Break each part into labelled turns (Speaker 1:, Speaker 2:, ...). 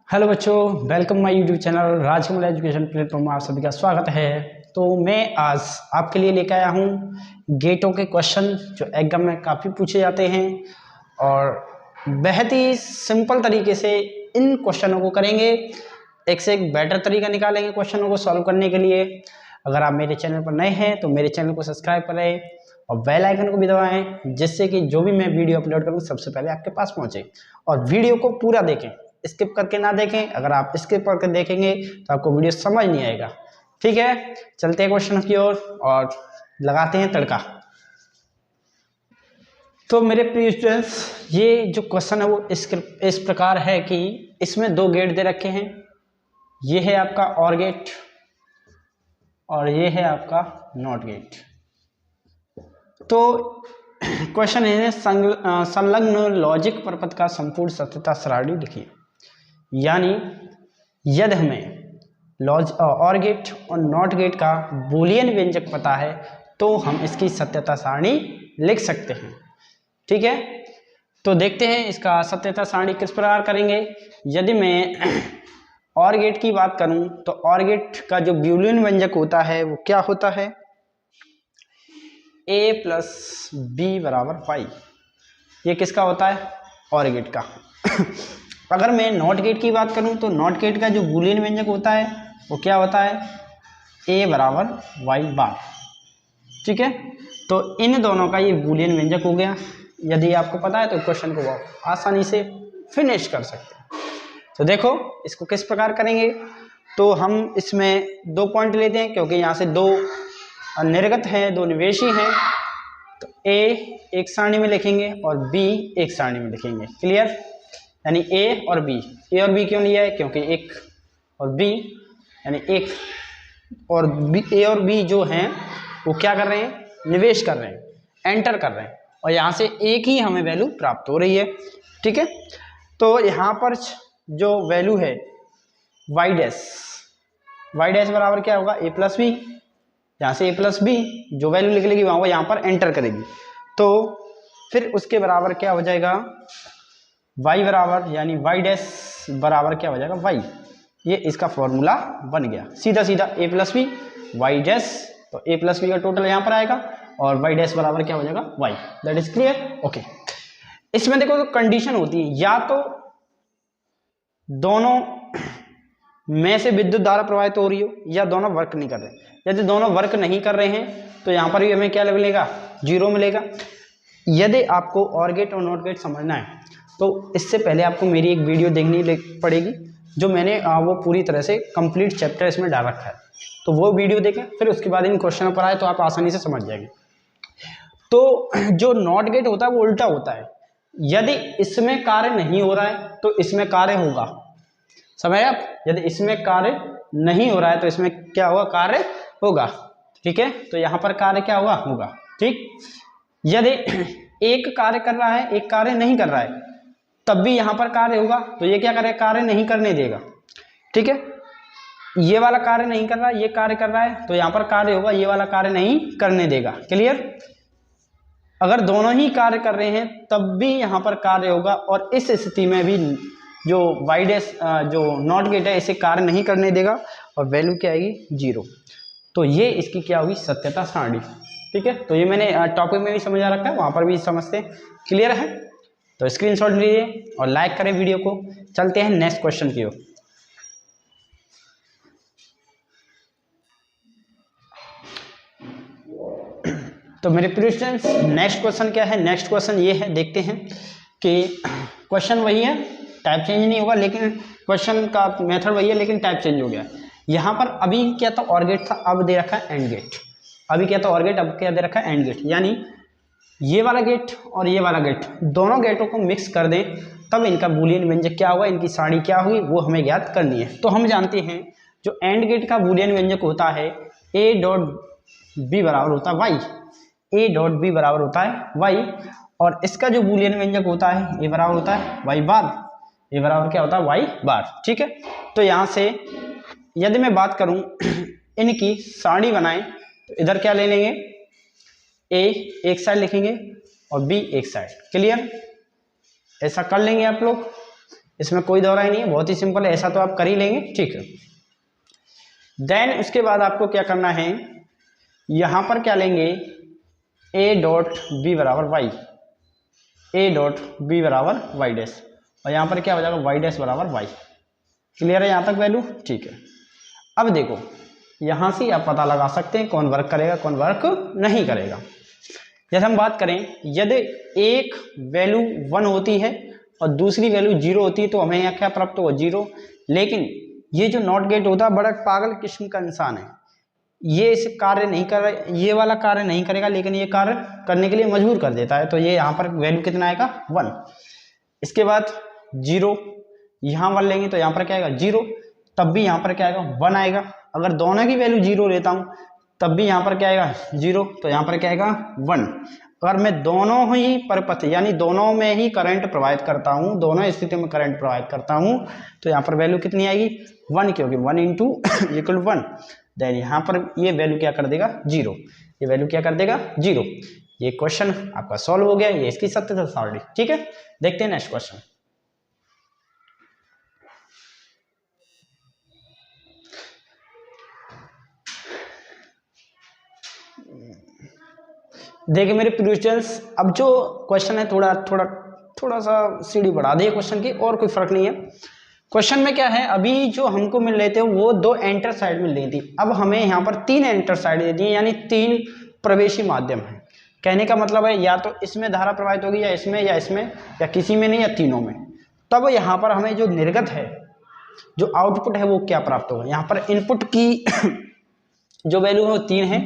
Speaker 1: Hello बच्चों, welcome my YouTube channel Rajkamal education platform में आप सभी का स्वागत है। तो मैं आज आपके लिए लेकर आया हूँ गेटों के क्वेश्चन जो एग्जाम में काफ़ी पूछे जाते हैं और बेहद ही सिंपल तरीके से इन क्वेश्चनों को करेंगे। एक से एक बेटर तरीका निकालेंगे क्वेश्चनों को सॉल्व करने के लिए। अगर आप मेरे चैनल पर नए हैं तो मेरे चैनल को सब्सक्राइब करें और बेल आइकन को भी दबाएं, जिससे कि जो भी मैं वीडियो अपलोड करूँ सबसे पहले आपके पास पहुँचे। और वीडियो को पूरा देखें, स्किप करके ना देखें। अगर आप स्किप करके देखेंगे तो आपको वीडियो समझ नहीं आएगा। ठीक है, चलते हैं क्वेश्चन की ओर और लगाते हैं तड़का। तो मेरे प्रिय स्टूडेंट्स, ये जो क्वेश्चन है वो इस प्रकार है कि इसमें दो गेट दे रखे हैं। ये है आपका और गेट और ये है आपका नॉट गेट। तो क्वेश्चन है संलग्न लॉजिक परपथ का संपूर्ण सत्यता सारणी लिखिए। यानी यदि हमें और गेट और नॉट गेट का बूलियन व्यंजक पता है तो हम इसकी सत्यता सारणी लिख सकते हैं। ठीक है, तो देखते हैं इसका सत्यता सारणी किस प्रकार करेंगे। यदि मैं और गेट की बात करूं तो और गेट का जो बूलियन व्यंजक होता है वो क्या होता है, a प्लस बी बराबर वाई। ये किसका होता है, और गेट का। अगर मैं नॉट गेट की बात करूं तो नॉट गेट का जो बूलियन व्यंजक होता है वो क्या होता है, a बराबर वाई बार। ठीक है, तो इन दोनों का ये बूलियन व्यंजक हो गया। यदि आपको पता है तो क्वेश्चन को आप आसानी से फिनिश कर सकते हैं। तो देखो इसको किस प्रकार करेंगे। तो हम इसमें 2 पॉइंट लेते हैं क्योंकि यहाँ से 2 निर्गत हैं, 2 निवेशी हैं। तो a एक सारणी में लिखेंगे और b एक सारणी में लिखेंगे। क्लियर, यानी a और b क्यों लिया है, क्योंकि एक और b यानी एक और b, a और b जो हैं वो क्या कर रहे हैं, निवेश कर रहे हैं, एंटर कर रहे हैं और यहाँ से एक ही हमें वैल्यू प्राप्त हो रही है। ठीक है, तो यहाँ पर जो वैल्यू है y डैश बराबर क्या होगा, a प्लस बी। यहाँ से a प्लस बी जो वैल्यू लिख लेगी वहाँ वो यहाँ पर एंटर करेगी। तो फिर उसके बराबर क्या हो जाएगा, y बराबर यानी y डैश बराबर क्या हो जाएगा, y। ये इसका फॉर्मूला बन गया, सीधा सीधा a plus B Y dash. तो a प्लस बी का टोटल यहाँ पर आएगा और y डैश बराबर क्या हो जाएगा, y। That is clear. Okay, इसमें देखो तो कंडीशन होती है, या तो दोनों में से विद्युत धारा प्रवाहित हो रही हो या दोनों वर्क नहीं कर रहे। यदि दोनों वर्क नहीं कर रहे हैं तो यहाँ पर भी हमें क्या मिलेगा, 0 मिलेगा। यदि आपको और गेट और नॉट गेट समझना है तो इससे पहले आपको मेरी एक वीडियो देखनी पड़ेगी जो मैंने वो पूरी तरह से कंप्लीट चैप्टर इसमें डाल रखा है। तो वो वीडियो देखें, फिर उसके बाद इन क्वेश्चनों पर आए तो आप आसानी से समझ जाएंगे। तो जो नॉट गेट होता है वो उल्टा होता है। यदि इसमें कार्य नहीं हो रहा है तो इसमें कार्य होगा, समझ आप। यदि इसमें कार्य नहीं हो रहा है तो इसमें क्या होगा, कार्य होगा। ठीक है, तो यहाँ पर कार्य क्या होगा। ठीक, यदि एक कार्य कर रहा है एक कार्य नहीं कर रहा है तब भी यहाँ पर कार्य होगा। तो ये क्या करेगा, कार्य नहीं करने देगा। ठीक है, ये वाला कार्य नहीं कर रहा है, ये कार्य कर रहा है, तो यहाँ पर कार्य होगा, ये वाला कार्य नहीं करने देगा। क्लियर, अगर दोनों ही कार्य कर रहे हैं तब भी यहाँ पर कार्य होगा और इस स्थिति में भी जो वाई डैश जो नॉट गेट है इसे कार्य नहीं करने देगा और वैल्यू क्या आएगी, 0। तो ये इसकी क्या होगी, सत्यता सारणी। ठीक है, तो ये मैंने टॉपिक में भी समझा रखा है, वहाँ पर भी समझते हैं। क्लियर है, तो स्क्रीनशॉट लीजिए और लाइक करें वीडियो को। चलते हैं नेक्स्ट क्वेश्चन की ओर। तो मेरे प्रिय स्टूडेंट्स, नेक्स्ट क्वेश्चन क्या है। नेक्स्ट क्वेश्चन ये है, देखते हैं कि क्वेश्चन वही है, टाइप चेंज नहीं होगा, लेकिन क्वेश्चन का मेथड वही है लेकिन टाइप चेंज हो गया। यहाँ पर अभी क्या था, और गेट था, अब दे रखा है एंड गेट। अभी क्या था, और गेट, अब क्या दे रखा है, एंड गेट। यानी ये वाला गेट और ये वाला गेट, दोनों गेटों को मिक्स कर दें तब इनका बूलियन व्यंजक क्या होगा, इनकी सारणी क्या होगी, वो हमें ज्ञात करनी है। तो हम जानते हैं जो एंड गेट का बूलियन व्यंजक होता है a डॉट बी बराबर होता है y, a डॉट बी बराबर होता है y। और इसका जो बूलियन व्यंजक होता है a बराबर होता है y बार, a बराबर क्या होता है, y बार। ठीक है, तो यहाँ से यदि मैं बात करूं इनकी सारणी बनाएं तो इधर क्या ले लेंगे, a एक साइड लिखेंगे और b एक साइड। क्लियर, ऐसा कर लेंगे आप लोग। इसमें कोई दौरा ही नहीं है, बहुत ही सिंपल है, ऐसा तो आप कर ही लेंगे, ठीक है। देन उसके बाद आपको क्या करना है, यहाँ पर क्या लेंगे, a डॉट बी बराबर वाई, a डॉट बी बराबर वाई डैश, और यहाँ पर क्या हो जाएगा वाई डैश बराबर वाई। क्लियर है यहाँ तक वैल्यू, ठीक है। अब देखो यहाँ से आप पता लगा सकते हैं कौन वर्क करेगा कौन वर्क नहीं करेगा। जैसे हम बात करें, यदि एक वैल्यू 1 होती है और दूसरी वैल्यू 0 होती है तो हमें यहाँ क्या प्राप्त होगा 0। लेकिन ये जो नॉट गेट होता है बड़ा पागल किस्म का इंसान है, ये इस कार्य नहीं कर रहा, ये वाला कार्य नहीं करेगा लेकिन ये कार्य करने के लिए मजबूर कर देता है। तो ये यहाँ पर वैल्यू कितना आएगा 1। इसके बाद 0, यहाँ 1 लेंगे तो यहाँ पर क्या आएगा 0, तब भी यहाँ पर क्या आएगा 1 आएगा। अगर दोनों की वैल्यू 0 लेता हूँ तब भी यहाँ पर क्या आएगा 0, तो यहाँ पर क्या आएगा 1। अगर मैं दोनों ही परिपथ यानी दोनों में ही करंट प्रवाहित करता हूँ, दोनों स्थितियों में करंट प्रवाहित करता हूँ, तो यहाँ पर वैल्यू कितनी आएगी 1, क्योंकि 1 इंटू इक्वल 1। देन यहाँ पर ये वैल्यू क्या कर देगा 0, ये वैल्यू क्या कर देगा 0। ये क्वेश्चन आपका सॉल्व हो गया, ये इसकी सत्यता सारणी, ठीक है। देखते हैं नेक्स्ट क्वेश्चन। देखिए मेरे प्रिय स्टूडेंट्स, अब जो क्वेश्चन है थोड़ा सा सीढ़ी बढ़ा दिए क्वेश्चन की, और कोई फर्क नहीं है। क्वेश्चन में क्या है, अभी जो हमको मिल रहे थे वो 2 एंटर साइड मिल रही थी, अब हमें यहाँ पर 3 एंटर साइड दे दी, यानी 3 प्रवेशी माध्यम है। कहने का मतलब है या तो इसमें धारा प्रवाहित होगी या इसमें या किसी में नहीं या तीनों में। तब यहाँ पर हमें जो निर्गत है, जो आउटपुट है वो क्या प्राप्त होगा। यहाँ पर इनपुट की जो वैल्यू है वो 3 है,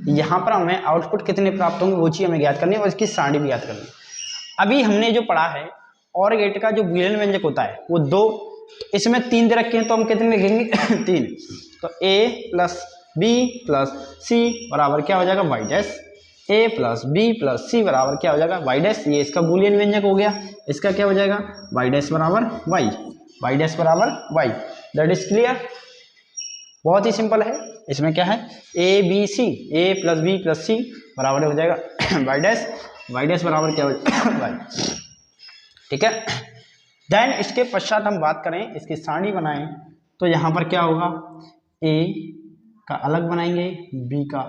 Speaker 1: यहाँ पर हमें आउटपुट कितने प्राप्त होंगे वो चीज़ हमें ज्ञात करनी है और इसकी सारणी भी ज्ञात करनी है। अभी हमने जो पढ़ा है और गेट का जो बूलियन व्यंजक होता है वो 2, इसमें 3 दे रखे हैं तो हम कितने लिखेंगे 3। तो a plus B plus C बराबर क्या हो जाएगा Y dash, a plus B plus C बराबर क्या हो जाएगा वाई डैश। ये इसका बूलियन व्यंजक हो गया, इसका क्या हो जाएगा वाई डैश बराबर वाई, वाई डैश बराबर वाई। दैट इज क्लियर, बहुत ही सिंपल है। इसमें क्या है A B C, A plus B plus C बराबर हो जाएगा वाई डैश, वाई डैश बराबर क्या हो जाएगा वाई, ठीक है। देन इसके पश्चात हम बात करें, इसकी सारणी बनाएं तो यहाँ पर क्या होगा, ए का अलग बनाएंगे, बी का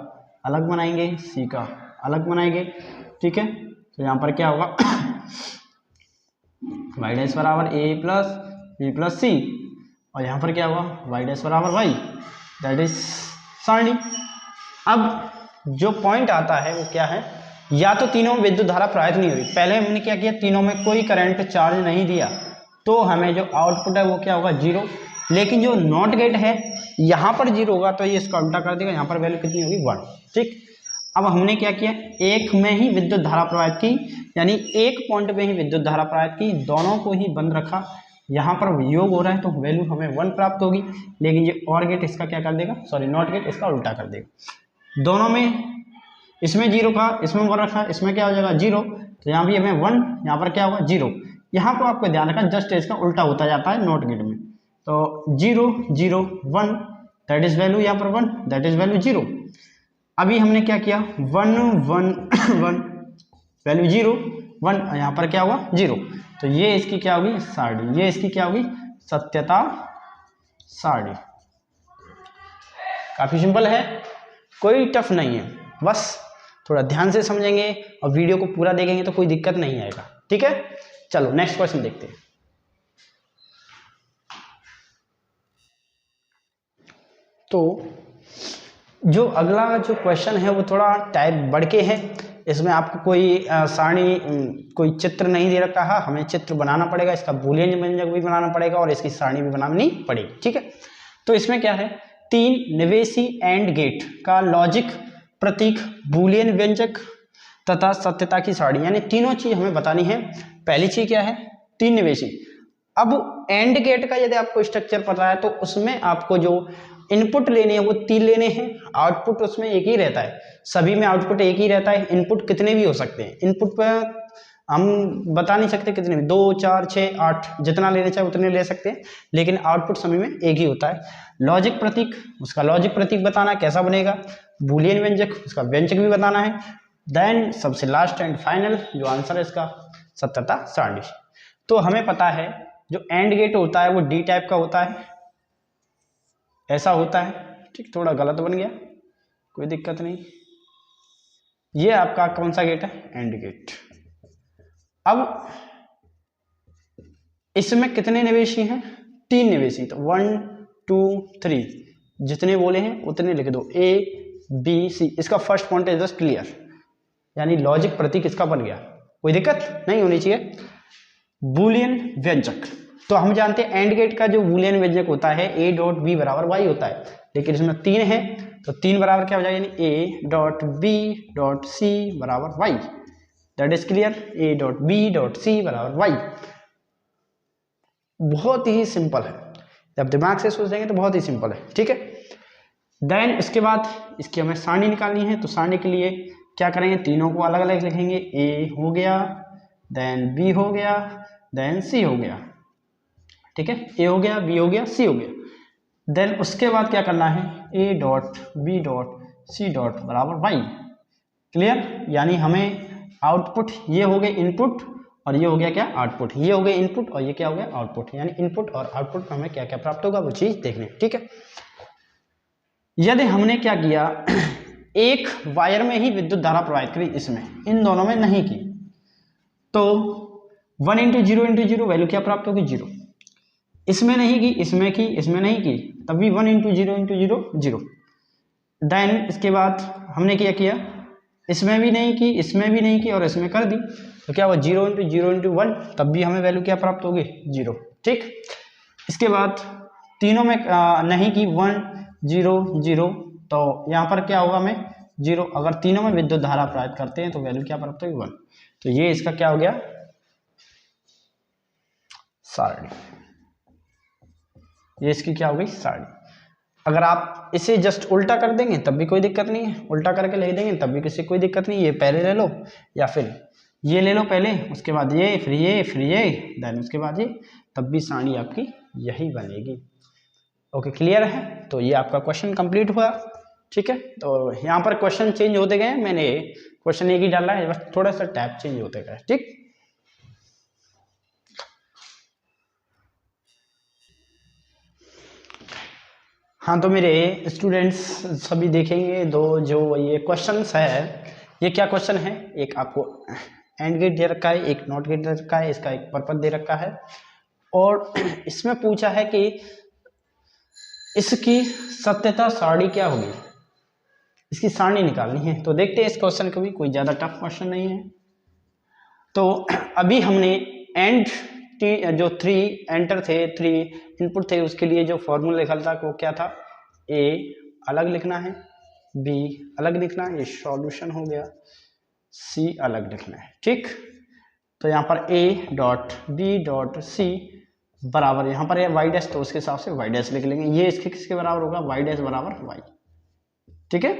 Speaker 1: अलग बनाएंगे, सी का अलग बनाएंगे, ठीक है। तो यहाँ पर क्या होगा वाई डैश बराबर ए प्लस बी प्लस सी, और यहाँ पर क्या होगा वाई डैश बराबर वाई, दैट इज सारणी। अब जो पॉइंट आता है वो क्या है, या तो तीनों में विद्युत धारा प्रवाहित नहीं हो रही, पहले हमने क्या किया तीनों में कोई करंट चार्ज नहीं दिया, तो हमें जो आउटपुट है वो क्या होगा 0। लेकिन जो नॉट गेट है यहाँ पर 0 होगा तो ये इसका उल्टा कर देगा, यहाँ पर वैल्यू कितनी होगी 1, ठीक। अब हमने क्या किया, एक में ही विद्युत धारा प्रवाहित की, यानी एक पॉइंट में ही विद्युत धारा प्रवाहित की, दोनों को ही बंद रखा, यहाँ पर योग हो रहा है तो वैल्यू हमें 1 प्राप्त होगी। लेकिन ये और गेट इसका क्या कर देगा, सॉरी नॉट गेट इसका उल्टा कर देगा। दोनों में इसमें 0 का, इसमें 1 रखा, इसमें क्या हो जाएगा 0, तो यहाँ भी हमें 1, यहाँ पर क्या होगा 0। यहाँ पर आपको ध्यान रखना जस्ट इसका उल्टा होता जाता है नॉट गेट में, तो 0 0 1 दैट इज वैल्यू, यहाँ पर 1 दैट इज वैल्यू 0। अभी हमने क्या किया 1 1 1 वैल्यू 0 1, यहाँ पर क्या हुआ 0, तो ये इसकी क्या होगी सारणी, ये इसकी क्या होगी सत्यता सारणी। काफी सिंपल है, कोई टफ नहीं है, बस थोड़ा ध्यान से समझेंगे और वीडियो को पूरा देखेंगे तो कोई दिक्कत नहीं आएगा, ठीक है। चलो नेक्स्ट क्वेश्चन देखते हैं। तो जो अगला जो क्वेश्चन है वो थोड़ा टाइप बढ़ के है, इसमें आपको कोई सारणी कोई चित्र नहीं दे रखा है, हमें चित्र बनाना पड़ेगा, इसका बूलियन व्यंजक भी बनाना पड़ेगा और इसकी सारणी भी बनानी पड़ेगी, ठीक है। तो इसमें क्या है, 3 निवेशी एंड गेट का लॉजिक प्रतीक, बूलियन व्यंजक तथा सत्यता की सारणी, यानी तीनों चीज हमें बतानी है। पहली चीज क्या है 3 निवेशी। अब एंड गेट का यदि आपको स्ट्रक्चर पता है तो उसमें आपको जो इनपुट लेने हैं वो 3 लेने हैं, आउटपुट उसमें एक ही रहता है, सभी में आउटपुट एक ही रहता है। इनपुट कितने भी हो सकते हैं, इनपुट पर हम बता नहीं सकते कितने भी, 2 4 6 8 जितना लेने चाहे उतने ले सकते हैं, लेकिन आउटपुट सभी में एक ही होता है। लॉजिक प्रतीक, उसका लॉजिक प्रतीक बताना कैसा बनेगा, बूलियन व्यंजक, उसका व्यंजक भी बताना है। देन सबसे लास्ट एंड फाइनल जो आंसर है इसका सत्यता सारणी। तो हमें पता है जो एंड गेट होता है वो डी टाइप का होता है, ऐसा होता है। ठीक, थोड़ा गलत बन गया, कोई दिक्कत नहीं। ये आपका कौन सा गेट है? And gate. अब इसमें कितने निवेशी हैं? 3 निवेशी। तो 1 2 3 जितने बोले हैं उतने लिख दो, A B C। इसका first point is just clear, यानी लॉजिक प्रतीक इसका बन गया, कोई दिक्कत नहीं होनी चाहिए। बूलियन व्यंजक, तो हम जानते हैं एंड गेट का जो बूलियन व्यंजक होता है A डॉट B बराबर Y होता है, लेकिन इसमें 3 है तो 3 बराबर क्या हो जाएगा, यानी A dot B dot C बराबर Y। That is clear, A dot B dot C बराबर Y। बहुत ही सिंपल है, जब दिमाग से सोच देंगे तो बहुत ही सिंपल है। ठीक है, देन इसके बाद इसकी हमें सारणी निकालनी है। तो सारणी के लिए क्या करेंगे, तीनों को अलग अलग लिखेंगे। A हो गया, देन B हो गया, देन C हो गया। ठीक है, A हो गया, B हो गया, C हो गया। देन उसके बाद क्या करना है, A dot B dot C dot बराबर Y। क्लियर, यानी हमें आउटपुट ये हो गए इनपुट और ये हो गया क्या, आउटपुट। ये हो गया इनपुट और ये क्या हो गया, आउटपुट। यानी इनपुट और आउटपुट में हमें क्या क्या प्राप्त होगा वो चीज देखनी। ठीक है, यदि हमने क्या किया, एक वायर में ही विद्युत धारा प्रवाहित करी, इसमें इन दोनों में नहीं की, तो 1 × 0 × 0 वैल्यू क्या प्राप्त होगी, 0। इसमें नहीं की, इसमें की, इसमें नहीं की, तब भी 1 × 0 × 0 0। देन इसके बाद हमने क्या किया, इसमें भी नहीं की, इसमें भी नहीं की और इसमें कर दी, तो क्या हुआ, 0 × 0 × 1, तब भी हमें वैल्यू क्या प्राप्त होगी, 0। ठीक, इसके बाद तीनों में नहीं की, 1 0 0, तो यहाँ पर क्या होगा हमें 0। अगर तीनों में विद्युत धारा प्रवाहित करते हैं तो वैल्यू क्या प्राप्त होगी, 1। तो ये इसका क्या हो गया, सारणी। ये इसकी क्या हो गई, सारणी। अगर आप इसे जस्ट उल्टा कर देंगे तब भी कोई दिक्कत नहीं है, उल्टा करके लिख देंगे तब भी किसी कोई दिक्कत नहीं। ये पहले ले लो या फिर ये ले लो पहले, उसके बाद ये, फिर ये, फिर ये, देन उसके बाद ये, तब भी सारणी आपकी यही बनेगी। ओके, क्लियर है। तो ये आपका क्वेश्चन कंप्लीट हुआ। ठीक है, तो यहाँ पर क्वेश्चन चेंज होते गए, मैंने क्वेश्चन एक ही डाला है, बस थोड़ा सा टैप चेंज होते गए। ठीक, हाँ, तो मेरे स्टूडेंट्स सभी देखेंगे दो जो ये क्वेश्चंस है, ये क्या क्वेश्चन है, एक आपको एंड गेट दे रखा है, एक नॉट गेट दे रखा है, इसका एक पर्पस दे रखा है, और इसमें पूछा है कि इसकी सत्यता सारणी क्या होगी, इसकी सारणी निकालनी है। तो देखते हैं इस क्वेश्चन को भी, कोई ज्यादा टफ क्वेश्चन नहीं है। तो अभी हमने एंड जो 3 एंटर थे, 3 इनपुट थे, उसके लिए जो फॉर्मूला लिखा था वो क्या था, A अलग लिखना है, B अलग लिखना है, ये सॉल्यूशन हो गया, C अलग लिखना है। ठीक, तो यहाँ पर A dot B dot C बराबर, यहाँ पर है y डैश, तो उसके हिसाब से y डैश लिख लेंगे। ये इसके किसके बराबर होगा, y डैश बराबर y। ठीक है,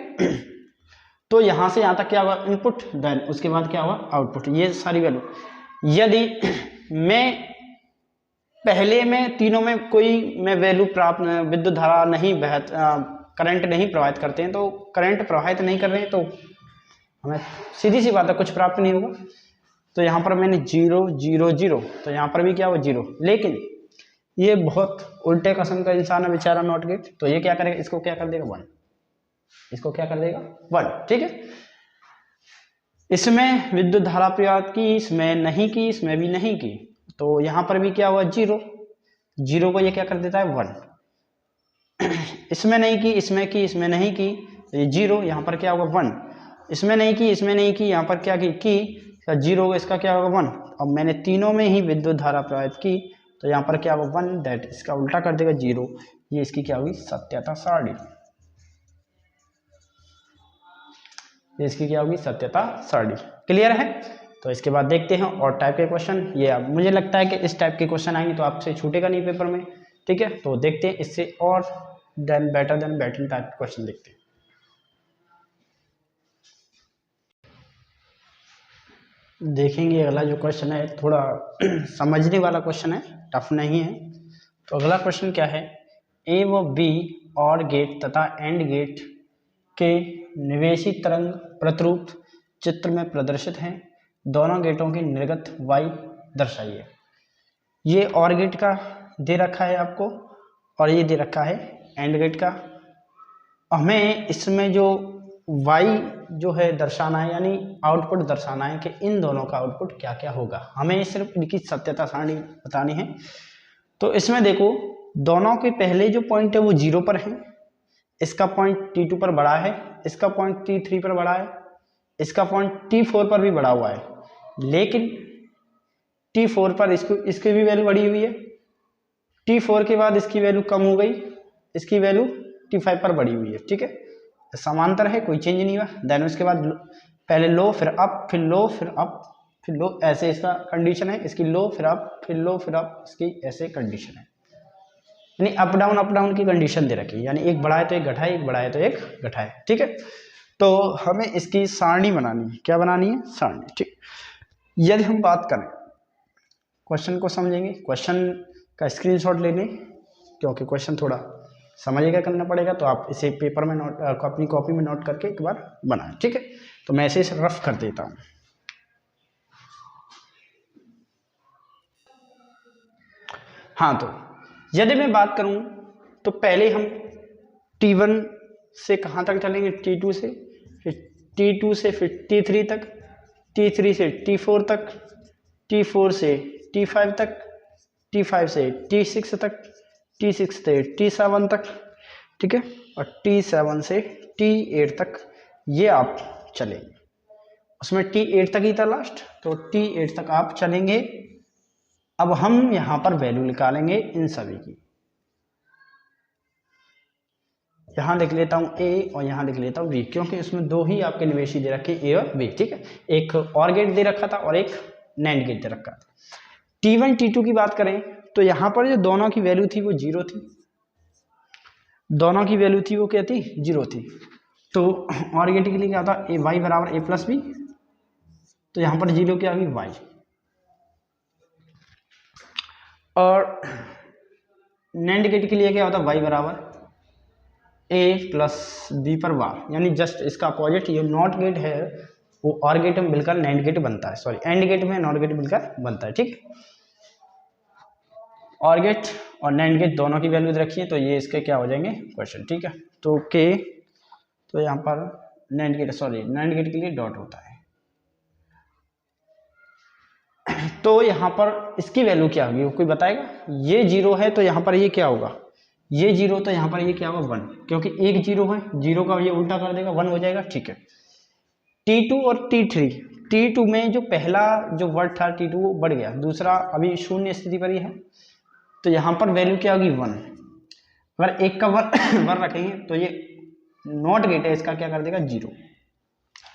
Speaker 1: तो यहाँ से यहाँ तक क्या होगा, इनपुट, देन उसके बाद क्या होगा, आउटपुट। ये सारी वैल्यू, यदि मैं पहले में तीनों में कोई मैं वैल्यू प्राप्त, विद्युत धारा नहीं बहत, करंट नहीं प्रवाहित करते हैं, तो करंट प्रवाहित नहीं कर रहे हैं तो हमें सीधी सी बात है कुछ प्राप्त नहीं होगा। तो यहाँ पर मैंने 0 0 0, तो यहाँ पर भी क्या हुआ, 0। लेकिन ये बहुत उल्टे किस्म का इंसान है बेचारा, नॉट गेट, तो ये क्या करेगा, इसको क्या कर देगा, 1, इसको क्या कर देगा, 1। ठीक है, इसमें विद्युत धारा प्रवाहित की, इसमें नहीं की, इसमें भी नहीं की, तो यहाँ पर भी क्या हुआ, 0 0 को ये क्या कर देता है, 1। इसमें नहीं की, इसमें की, इसमें नहीं की, तो ये 0, यहाँ पर क्या होगा, 1। इसमें नहीं की, इसमें नहीं की, यहाँ पर क्या की 0, इसका क्या होगा, 1। अब मैंने तीनों में ही विद्युत धारा प्रवाहित की, तो यहाँ पर क्या होगा, 1, दैट इसका उल्टा कर देगा, 0। ये इसकी क्या होगी, सत्यता सारणी। इसकी क्या होगी, सत्यता सारणी। क्लियर है। तो इसके बाद देखते हैं और टाइप के क्वेश्चन। ये अब मुझे लगता है कि इस टाइप के क्वेश्चन आएंगे तो आपसे छूटेगा नहीं पेपर में। ठीक है, तो देखते हैं इससे और देन बेटर देन बैटन टाइप के क्वेश्चन देखते हैं। देखेंगे अगला जो क्वेश्चन है थोड़ा समझने वाला क्वेश्चन है, टफ नहीं है। तो अगला क्वेश्चन क्या है, ए व बी और गेट तथा एंड गेट के निवेशी तरंग प्रतिरूप चित्र में प्रदर्शित हैं। दोनों गेटों की निर्गत y दर्शाइए। ये और गेट का दे रखा है आपको, और ये दे रखा है एंड गेट का। हमें इसमें जो y जो है दर्शाना है, यानी आउटपुट दर्शाना है कि इन दोनों का आउटपुट क्या क्या होगा। हमें सिर्फ इनकी सत्यता सारणी बतानी है। तो इसमें देखो दोनों के पहले जो पॉइंट है वो 0 पर है, इसका पॉइंट T2 पर बड़ा है, इसका पॉइंट T3 पर बड़ा है, इसका पॉइंट T4 पर भी बड़ा हुआ है, लेकिन T4 पर इसकी भी वैल्यू बढ़ी हुई है। T4 के बाद इसकी वैल्यू कम हो गई, इसकी वैल्यू T5 पर बढ़ी हुई है। ठीक है, समांतर है, कोई चेंज नहीं हुआ। देन उसके बाद पहले लो फिर अप, फिर लो फिर अप, फिर लो, ऐसे इसका कंडीशन है। इसकी लो फिर अप, फिर लो फिर अप, इसकी ऐसे कंडीशन है, यानी अप डाउन की कंडीशन दे रखी है। यानी एक बढ़ा है तो एक घटा है, एक बढ़ा है तो एक घटा है। ठीक है, तो हमें इसकी सारणी बनानी है। क्या बनानी है? सारणी। ठीक, यदि हम बात करें, क्वेश्चन को समझेंगे, क्वेश्चन का स्क्रीनशॉट लेने, क्योंकि क्वेश्चन थोड़ा समझेगा करना पड़ेगा, तो आप इसे पेपर में नोट, अपनी कॉपी में नोट करके एक बार बनाएं। ठीक है, तो मैं इसे रफ कर देता हूं। हाँ, तो यदि मैं बात करूं तो पहले हम T1 से कहाँ तक चलेंगे? T2 से, फिर T2 से फिर T3 तक, T3 से T4 तक, T4 से T5 तक, T5 से T6 तक, T6 से T7 तक। ठीक है, और T7 से T8 तक ये आप चलेंगे। उसमें T8 तक ही था लास्ट, तो T8 तक आप चलेंगे। अब हम यहां पर वैल्यू निकालेंगे इन सभी की। यहां लिख लेता हूं A और यहां लिख लेता हूं B, क्योंकि उसमें दो ही आपके निवेशी दे रखे A और B। ठीक है, एक और गेट दे रखा था और एक नैंड गेट दे रखा था। T1 T2 की बात करें तो यहां पर जो दोनों की वैल्यू थी वो 0 थी, दोनों की वैल्यू थी वो क्या थी? 0 थी। तो और गेट के लिए क्या था? y बराबर a प्लस बी, तो यहां पर 0 क्या होगी? y। और नैंड गेट के लिए क्या होता? y बराबर a प्लस बी पर बार, यानी जस्ट इसका अपोजिट। ये नॉट गेट है वो और गेट में मिलकर नैंड गेट बनता है, सॉरी एंड गेट में नॉट गेट मिलकर बनता है। ठीक है, और गेट और नैंड गेट दोनों की वैल्यू रखी है, तो ये इसके क्या हो जाएंगे? क्वेश्चन। ठीक है, तो के, तो यहाँ पर NAND gate, sorry NAND gate के लिए डॉट होता है। तो यहाँ पर इसकी वैल्यू क्या होगी? कोई बताएगा? ये 0 है तो यहाँ पर ये क्या होगा? ये 0, तो यहाँ पर ये क्या होगा? 1, क्योंकि एक 0 है, 0 का ये उल्टा कर देगा, 1 हो जाएगा। ठीक है, T2 और T3, T2 में जो पहला जो वर्ड था T2 वो बढ़ गया, दूसरा अभी शून्य स्थिति पर ही है, तो यहाँ पर वैल्यू क्या होगी? 1। अगर एक का वन रखेंगे तो ये नॉट गेट है, इसका क्या कर देगा? 0।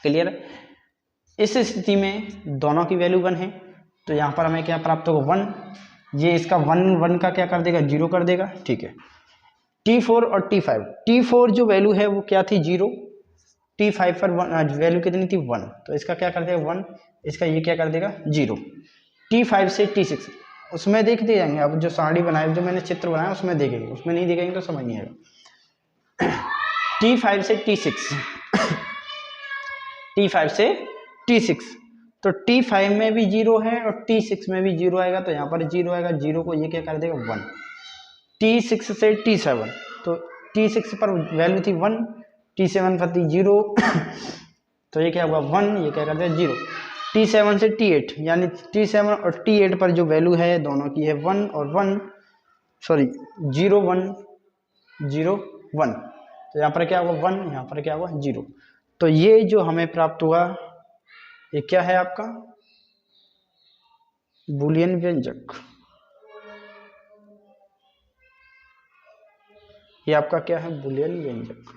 Speaker 1: क्लियर? इस स्थिति में दोनों की वैल्यू 1 है, तो यहाँ पर हमें क्या प्राप्त होगा? 1। ये इसका 1 का क्या कर देगा? 0 कर देगा। ठीक है, T4 और T5, T4 जो वैल्यू है वो क्या थी? 0। T5 पर वैल्यू कितनी थी? 1, तो इसका क्या कर देगा? 1, इसका ये क्या कर देगा? 0। T5 से T6, उसमें देख दिए जाएंगे। अब जो सारणी बनाए, जो मैंने चित्र बनाया उसमें देखेंगे, उसमें नहीं देखेंगे तो समझ नहीं आएगा। T5 से T6 T5 से T6, तो T5 में भी 0 है और T6 में भी 0 आएगा, तो यहाँ पर 0 आएगा। 0 को ये क्या कर देगा? 1। T6 से T7, तो T6 पर वैल्यू थी 1, T7 पर थी 0, तो ये क्या होगा? 1, ये क्या कर देगा? 0। T7 से T8, यानी T7 और T8 पर जो वैल्यू है दोनों की है 1 और 1, सॉरी 0 1 0 1, तो यहाँ पर क्या होगा? 1, यहाँ पर क्या होगा? 0। तो ये जो हमें प्राप्त हुआ ये क्या है आपका? बूलियन व्यंजक। ये आपका क्या है? बूलियन व्यंजक।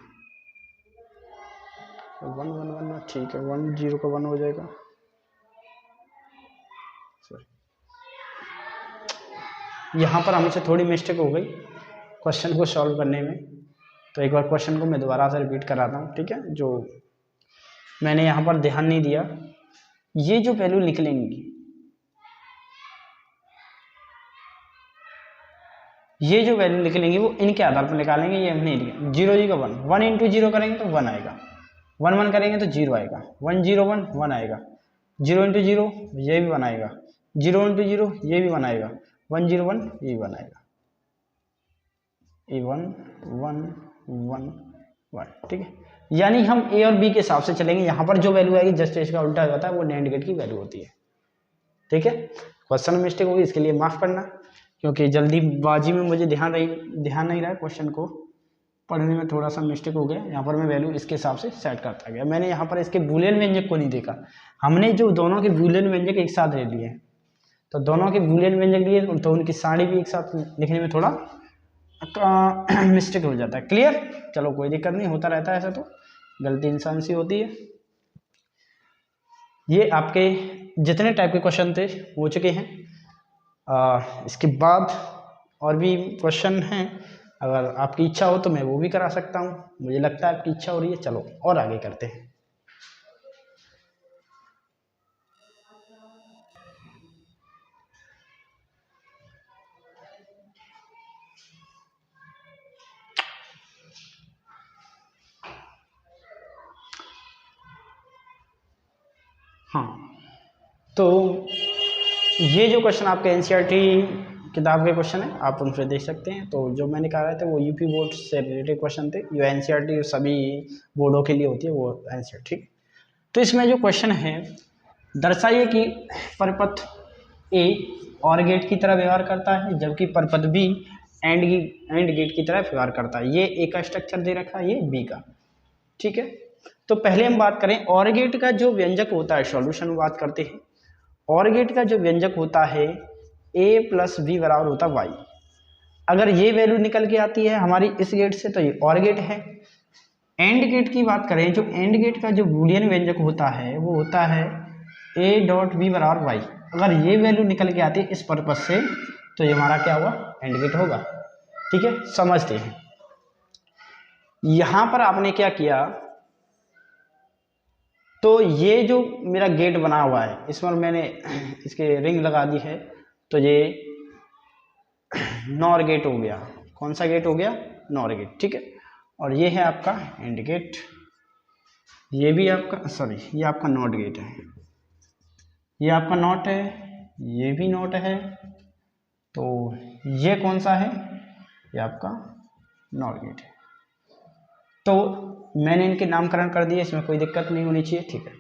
Speaker 1: 1 1 1, ठीक है, 1 0 का 1 हो जाएगा। यहाँ पर हमसे थोड़ी मिस्टेक हो गई क्वेश्चन को सॉल्व करने में, तो एक बार क्वेश्चन को मैं दोबारा से रिपीट कराता हूँ। ठीक है, जो मैंने यहाँ पर ध्यान नहीं दिया, ये जो वैल्यू निकलेंगी, ये जो वैल्यू निकलेंगी वो इनके आधार पर निकालेंगे। ये हमने लिया 0 0 का 1, 1 इंटू 0 करेंगे तो 1 आएगा, 1 1 करेंगे तो 0 आएगा, 1 0 1 1 आएगा, 0 इंटू 0 ये भी 1 आएगा, 0 इंटू 0 ये भी 1 आएगा, 101 ये 1 आएगा, A1 1 1 1, ठीक है। यानी हम ए और बी के हिसाब से चलेंगे, यहाँ पर जो वैल्यू आएगी जस्ट इसका उल्टा होता है, वो NAND गेट की वैल्यू होती है, ठीक है। क्वेश्चन में मिस्टेक होगी, इसके लिए माफ करना, क्योंकि जल्दीबाजी में मुझे ध्यान नहीं रहा है, क्वेश्चन को पढ़ने में थोड़ा सा मिस्टेक हो गया। यहाँ पर मैं वैल्यू इसके हिसाब से सेट करता गया, मैंने यहाँ पर इसके बूलियन व्यंजक को नहीं देखा, हमने जो दोनों के बूलियन व्यंजक एक साथ ले लिए, तो दोनों के बूलियन व्यंजक लिए तो उनकी सारी भी एक साथ लिखने में थोड़ा मिस्टेक हो जाता है। क्लियर, चलो कोई दिक्कत नहीं, होता रहता है ऐसा, तो गलती इंसान से होती है। ये आपके जितने टाइप के क्वेश्चन थे हो चुके हैं, इसके बाद और भी क्वेश्चन हैं, अगर आपकी इच्छा हो तो मैं वो भी करा सकता हूँ, मुझे लगता है आपकी इच्छा हो रही है। चलो और आगे करते हैं। हाँ, तो ये जो क्वेश्चन आपके एनसीईआरटी किताब के क्वेश्चन है, आप उनसे देख सकते हैं। तो जो मैंने कहा था वो यूपी बोर्ड से रिलेटेड क्वेश्चन थे, जो एनसीईआरटी सभी बोर्डों के लिए होती है वो एनसीईआरटी, ठीक। तो इसमें जो क्वेश्चन है, दर्शाइए कि परिपथ ए और गेट की तरह व्यवहार करता है, जबकि परिपथ बी एंड गेट की तरह व्यवहार करता है। ये ए का स्ट्रक्चर दे रखा है, ये बी का, ठीक है। तो पहले हम बात करें और गेट का जो व्यंजक होता है, सॉल्यूशन में बात करते हैं। और गेट का जो व्यंजक होता है a प्लस बी बराबर होता है y। अगर ये वैल्यू निकल के आती है हमारी इस गेट से तो ये और गेट है। एंड गेट की बात करें, जो एंड गेट का जो बूलियन व्यंजक होता है वो होता है a डॉट बी बराबर y। अगर ये वैल्यू निकल के आती है इस पर्पज से तो ये हमारा क्या हुआ, एंड गेट होगा, ठीक है। समझते हैं, यहां पर आपने क्या किया, तो ये जो मेरा गेट बना हुआ है इसमें मैंने इसके रिंग लगा दी है, तो ये नॉर गेट हो गया। कौन सा गेट हो गया, नॉर गेट, ठीक है। और ये है आपका एंड गेट, ये भी आपका ये आपका नॉट गेट है, ये आपका नॉट है, ये भी नॉट है। तो ये कौन सा है, ये आपका नॉट गेट है। तो मैंने इनके नामकरण कर दिए, इसमें कोई दिक्कत नहीं होनी चाहिए, ठीक है।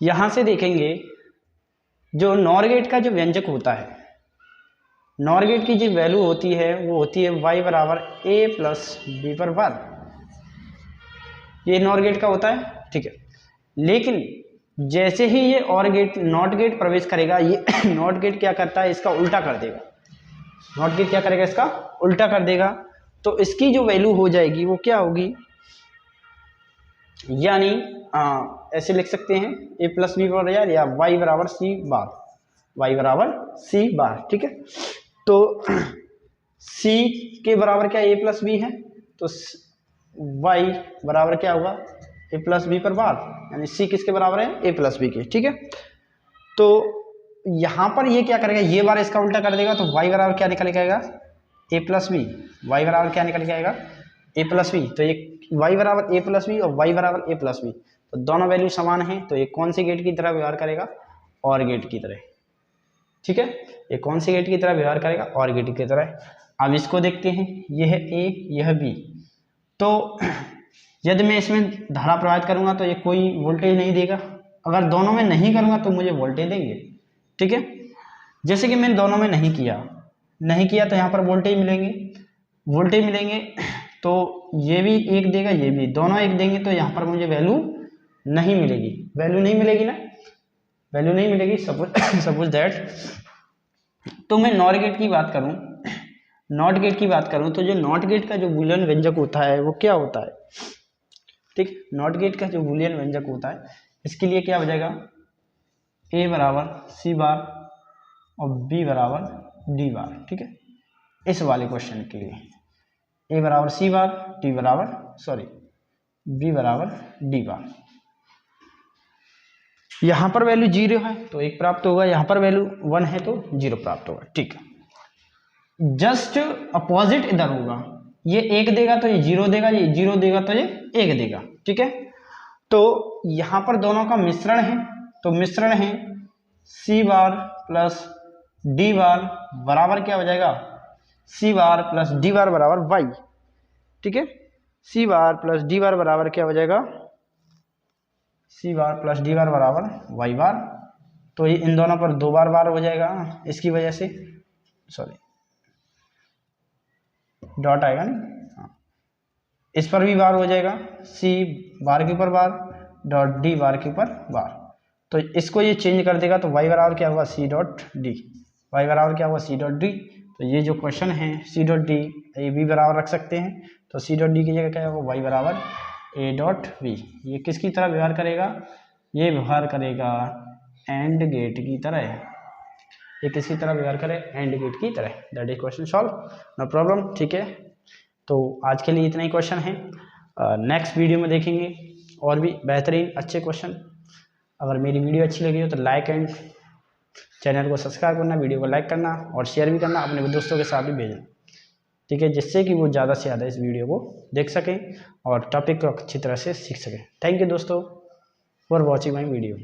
Speaker 1: यहां से देखेंगे जो नॉर गेट का जो व्यंजक होता है, नॉर गेट की जो वैल्यू होती है वो होती है y बराबर a प्लस बी पर 1। ये नॉर गेट का होता है, ठीक है। लेकिन जैसे ही ये और गेट नॉट गेट प्रवेश करेगा, ये नॉट गेट क्या करता है, इसका उल्टा कर देगा। नॉट गेट क्या करेगा, इसका उल्टा कर देगा। तो इसकी जो वैल्यू हो जाएगी वो क्या होगी, यानी ऐसे लिख सकते हैं a प्लस बी पर यार, या y बराबर सी बार, y बराबर सी बार, ठीक है। तो c के बराबर क्या a प्लस बी है, तो y बराबर क्या होगा, a प्लस बी पर बार, यानी c किसके बराबर है, a प्लस बी के, ठीक है। तो यहां पर ये क्या करेगा, ये बार इसका उल्टा कर देगा, तो y बराबर क्या निकल के आएगा, a प्लस बी, y बराबर क्या निकल के आएगा, a प्लस बी। तो ये y बराबर a प्लस बी और y बराबर a प्लस बी, तो दोनों वैल्यू समान है, तो ये कौन से गेट की तरह व्यवहार करेगा, और गेट की तरह, ठीक है। ये कौन से गेट की तरह व्यवहार करेगा, और गेट की तरह। अब इसको देखते हैं, यह है a, यह b। तो यदि मैं इसमें धारा प्रवाहित करूंगा तो ये कोई वोल्टेज नहीं देगा, अगर दोनों में नहीं करूंगा तो मुझे वोल्टेज देंगे, ठीक है। जैसे कि मैंने दोनों में नहीं किया तो यहाँ पर वोल्टेज मिलेंगे, तो ये भी एक देगा, ये भी, दोनों एक देंगे, तो यहाँ पर मुझे वैल्यू नहीं मिलेगी ना, वैल्यू नहीं मिलेगी। सपोज दैट, तो मैं नॉट गेट की बात करूं, तो जो नॉट गेट का जो बूलियन व्यंजक होता है वो क्या होता है, ठीक। नॉट गेट का जो बूलियन व्यंजक होता है, इसके लिए क्या हो जाएगा, a बराबर सी बार और b बराबर डी बार, ठीक है। इस वाले क्वेश्चन के लिए a बराबर सी बार, b बराबर डी बार। यहां पर वैल्यू 0 है तो 1 प्राप्त होगा, यहां पर वैल्यू 1 है तो 0 प्राप्त होगा, ठीक है। जस्ट अपोजिट इधर होगा, ये 1 देगा तो ये 0 देगा, ये 0 देगा तो ये 1 देगा, ठीक है। तो यहां पर दोनों का मिश्रण है, तो मिश्रण है सी बार प्लस डी बार बराबर क्या हो जाएगा, सी बार प्लस डी बार बराबर वाई। ठीक है, सी बार प्लस डी बार बराबर क्या हो जाएगा, सी बार प्लस डी बार बराबर वाई बार। तो ये इन दोनों पर 2 बार बार हो जाएगा, इसकी वजह से सॉरी डॉट आएगा नहीं, हाँ इस पर भी बार हो जाएगा, सी बार के ऊपर बार डॉट डी बार के ऊपर बार। तो इसको ये चेंज कर देगा, तो वाई बराबर क्या हुआ, सी डॉट डी, वाई बराबर क्या हुआ, सी डॉट डी। तो ये जो क्वेश्चन है C dot D, A B बराबर रख सकते हैं, तो सी डॉट डी की जगह क्या होगा, वाई बराबर ए डॉट बी। ये किसकी तरह व्यवहार करेगा, ये व्यवहार करेगा एंड गेट की तरह, ये किसकी तरह व्यवहार करे, एंड गेट की तरह। That is question solve, no problem. ठीक है, तो आज के लिए इतना ही क्वेश्चन है, नेक्स्ट वीडियो में देखेंगे और भी बेहतरीन अच्छे क्वेश्चन। अगर मेरी वीडियो अच्छी लगी हो तो लाइक एंड चैनल को सब्सक्राइब करना, वीडियो को लाइक करना और शेयर भी करना, अपने दोस्तों के साथ भी भेजना। ठीक है, जिससे कि वो ज़्यादा से ज़्यादा इस वीडियो को देख सकें और टॉपिक को अच्छी तरह से सीख सकें। थैंक यू दोस्तों फॉर वॉचिंग माई वीडियो।